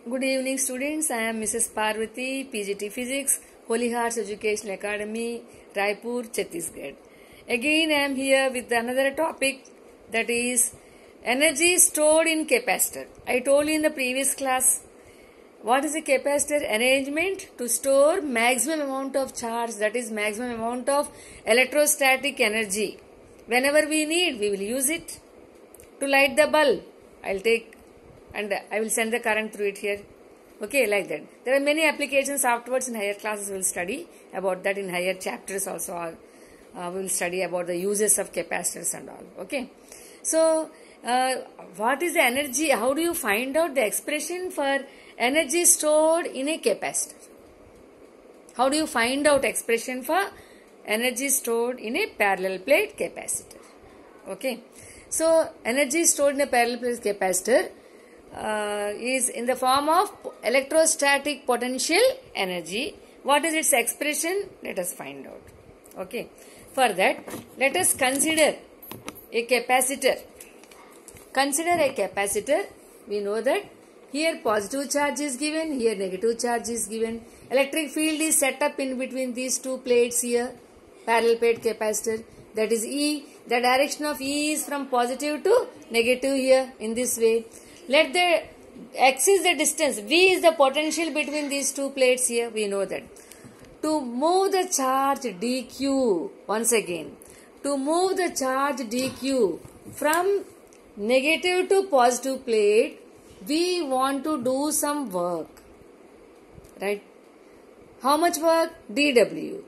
Good evening, students. I am Mrs. Parvati, PGT Physics, Holy Hearts Educational Academy, Raipur, Chhattisgarh. Again, I am here with another topic, that is energy stored in capacitor. I told you in the previous class, what is a capacitor? Arrangement to store maximum amount of charge, that is maximum amount of electrostatic energy. Whenever we need, we will use it. To light the bulb, I'll take and I will send the current through it here. Okay, like that. There are many applications afterwards in higher classes. We will study about that in higher chapters also. We will study about the uses of capacitors and all. Okay. So, what is the energy? How do you find out the expression for energy stored in a capacitor? How do you find out expression for energy stored in a parallel plate capacitor? Okay. So, energy stored in a parallel plate capacitor is in the form of electrostatic potential energy. What is its expression? Let us find out. Okay. For that, let us consider a capacitor. Consider a capacitor. We know that here positive charge is given, here negative charge is given. Electric field is set up in between these two plates here. Parallel plate capacitor. That is E. The direction of E is from positive to negative here in this way. Let the X is the distance. V is the potential between these two plates here. We know that. To move the charge dq, once again, to move the charge dq from negative to positive plate, we want to do some work. Right? How much work? dw.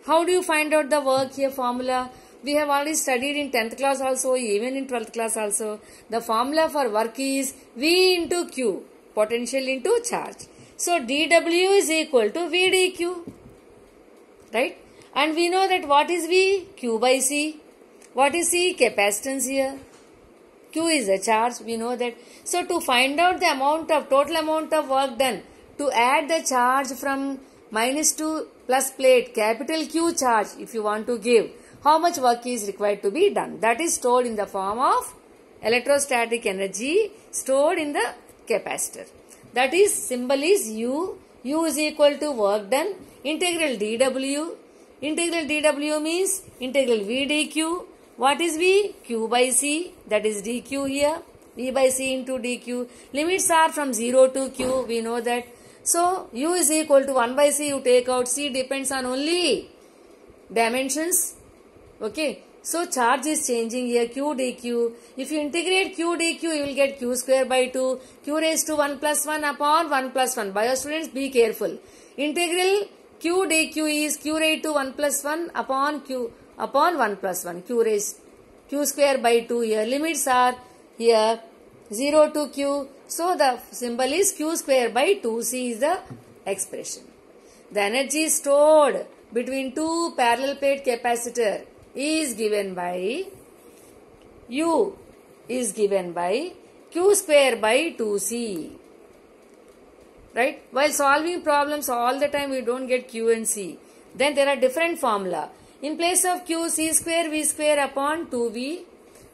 How do you find out the work here? Formula. We have already studied in 10th class also, even in 12th class also. The formula for work is V into Q, potential into charge. So, dW is equal to V dQ. Right? And we know that what is V? Q by C. What is C? Capacitance here. Q is the charge. We know that. So, to find out the total amount of work done, to add the charge from minus to plus plate, capital Q charge, if you want to give, how much work is required to be done? That is stored in the form of electrostatic energy stored in the capacitor. That is, symbol is U. U is equal to work done. Integral dW. Integral dW means integral V dQ. What is V? Q by C. That is dQ here. V by C into dQ. Limits are from 0 to Q. We know that. So, U is equal to 1 by C. You take out C. Depends on only dimensions. Okay, so charge is changing here, Q dQ. If you integrate Q dQ, you will get Q square by 2, Q raised to 1 plus 1 upon 1 plus 1. Bio students, be careful. Integral Q dQ is Q raised to 1 plus 1 upon Q upon 1 plus 1. Q raised Q square by 2 here. Limits are here 0 to Q. So, the symbol is Q square by 2C is the expression. The energy stored between two parallel plate capacitor is given by U is given by Q square by 2C. Right? While solving problems all the time we don't get Q and C. Then there are different formula. In place of Q, C square V square upon 2V.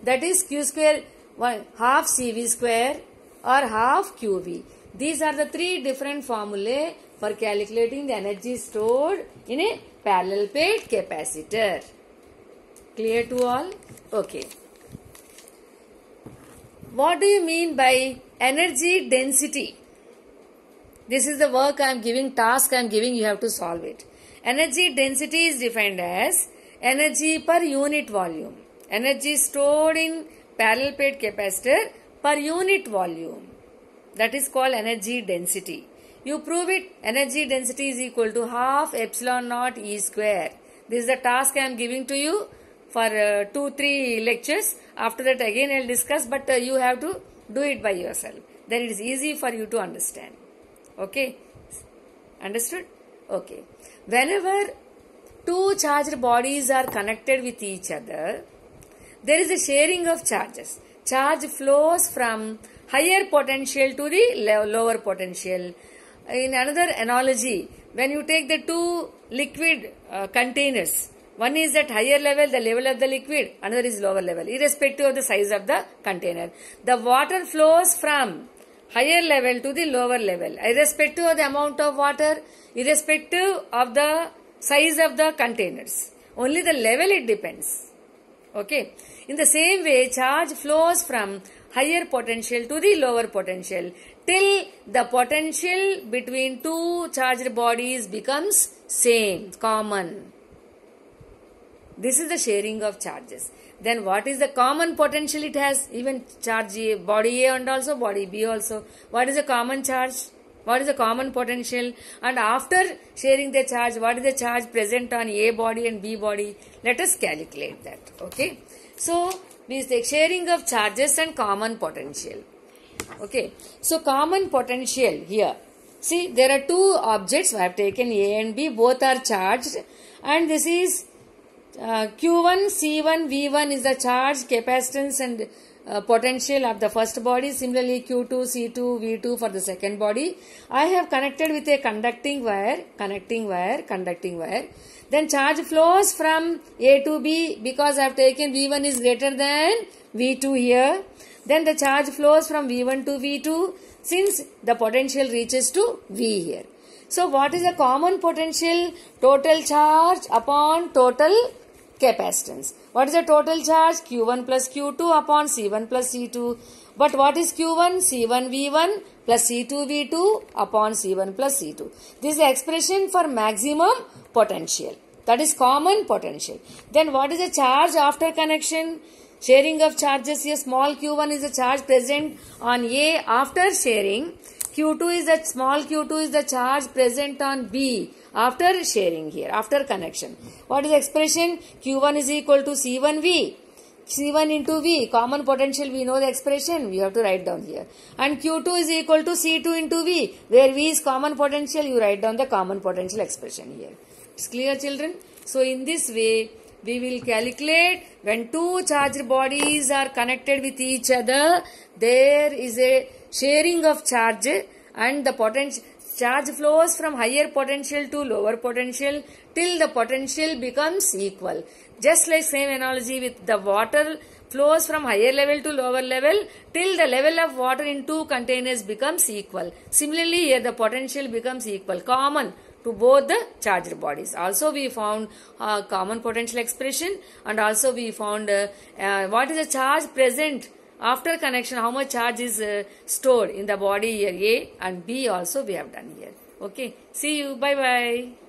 That is Q square half CV square or half QV. These are the three different formulae for calculating the energy stored in a parallel plate capacitor. Clear to all? Okay. What do you mean by energy density? This is the work I am giving, task I am giving, you have to solve it. Energy density is defined as energy per unit volume. Energy stored in parallel plate capacitor per unit volume. That is called energy density. You prove it. Energy density is equal to half epsilon naught E square. This is the task I am giving to you for 2-3 lectures. After that again I will discuss, but you have to do it by yourself. Then it is easy for you to understand. Okay? Understood? Okay. Whenever two charged bodies are connected with each other, there is a sharing of charges. Charge flows from higher potential to the lower potential. In another analogy, when you take the two liquid containers, one is at higher level, the level of the liquid, another is lower level, irrespective of the size of the container. The water flows from higher level to the lower level, irrespective of the amount of water, irrespective of the size of the containers. Only the level it depends. Okay. In the same way, charge flows from higher potential to the lower potential till the potential between two charged bodies becomes same, common. This is the sharing of charges. Then what is the common potential it has? Even charge A, body A and also body B also. What is the common charge? What is the common potential? And after sharing the charge, what is the charge present on A body and B body? Let us calculate that. Okay. So, we take sharing of charges and common potential. Okay. So, common potential here. See, there are two objects. I have taken A and B. Both are charged. And this is Q1, C1, V1 is the charge, capacitance and potential of the first body. Similarly, Q2, C2, V2 for the second body. I have connected with a conducting wire. Then charge flows from A to B because I have taken V1 is greater than V2 here. Then the charge flows from V1 to V2 since the potential reaches to V here. So, what is the common potential? Total charge upon total capacitance. What is the total charge? Q1 plus Q2 upon C1 plus C2. But what is Q1? C1 V1 plus C2 V2 upon C1 plus C2. This is the expression for maximum potential. That is common potential. Then what is the charge after connection? Sharing of charges here. Small q1 is the charge present on A after sharing. Q2 is that small q2 is the charge present on B after sharing here, after connection. What is the expression? Q1 is equal to C1V. C1 into V, common potential, we know the expression, we have to write down here. And Q2 is equal to C2 into V, where V is common potential, you write down the common potential expression here. It's clear, children? So, in this way, we will calculate when two charged bodies are connected with each other, there is a sharing of charge and the potential. Charge flows from higher potential to lower potential till the potential becomes equal. Just like same analogy with the water flows from higher level to lower level till the level of water in two containers becomes equal. Similarly, here the potential becomes equal, common to both the charged bodies. Also, we found common potential expression, and also we found what is the charge present after connection, how much charge is stored in the body here A and B also we have done here. Okay. See you. Bye bye.